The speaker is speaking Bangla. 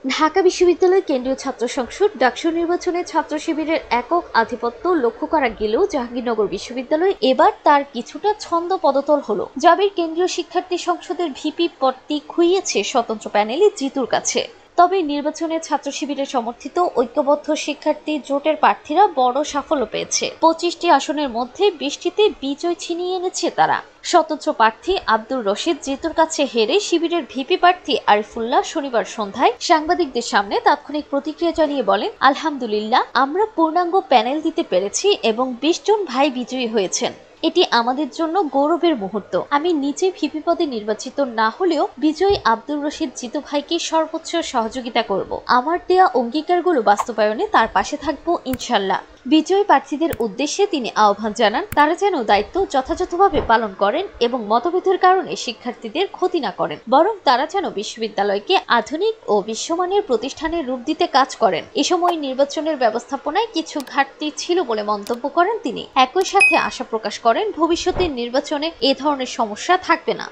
ঢাকা বিশ্ববিদ্যালয় কেন্দ্রীয় ছাত্র সংসদ ডাকসু নির্বাচনে ছাত্র শিবিরের একক আধিপত্য লক্ষ্য করা গেলেও জাহাঙ্গীরনগর বিশ্ববিদ্যালয় এবার তার কিছুটা ছন্দ পদতল হলো। জাবির কেন্দ্রীয় শিক্ষার্থী সংসদের ভিপি পদটি খুইয়েছে স্বতন্ত্র প্যানেলে জিতুর কাছে। তবে নির্বাচনে ছাত্র শিবিরের সমর্থিত ঐক্যবদ্ধ শিক্ষার্থী জোটের প্রার্থীরা বড় সাফল্য পেয়েছে। 25টি আসনের মধ্যে 20টিতে বিজয় ছিনিয়ে এনেছে তারা। স্বতন্ত্র প্রার্থী আব্দুর রশিদ জিতুর কাছে হেরে শিবিরের ভিপি প্রার্থী আরিফুল্লাহ শনিবার সন্ধ্যায় সাংবাদিকদের সামনে তাৎক্ষণিক প্রতিক্রিয়া জানিয়ে বলেন, আলহামদুলিল্লাহ, আমরা পূর্ণাঙ্গ প্যানেল দিতে পেরেছি এবং 20 জন ভাই বিজয়ী হয়েছেন। এটি আমাদের জন্য গৌরবের মুহূর্ত। আমি নিজে ভিপি পদে নির্বাচিত না হলেও বিজয়ী আব্দুর রশিদ জিতু ভাইকে সর্বোচ্চ সহযোগিতা করব। আমার দেয়া অঙ্গীকারগুলো বাস্তবায়নে তার পাশে থাকবো ইনশাল্লাহ। বিজয়ী প্রার্থীদের উদ্দেশ্যে তিনি আহ্বান জানান, তারা যেন দায়িত্ব যথাযথভাবে পালন করেন এবং মতভেদের কারণে শিক্ষার্থীদের ক্ষতি না করেন, বরং তারা যেন বিশ্ববিদ্যালয়কে আধুনিক ও বিশ্বমানের প্রতিষ্ঠানের রূপ দিতে কাজ করেন। এ সময় নির্বাচনের ব্যবস্থাপনায় কিছু ঘাটতি ছিল বলে মন্তব্য করেন তিনি। একই সাথে আশা প্রকাশ করেন ভবিষ্যতের নির্বাচনে এ ধরনের সমস্যা থাকবে না।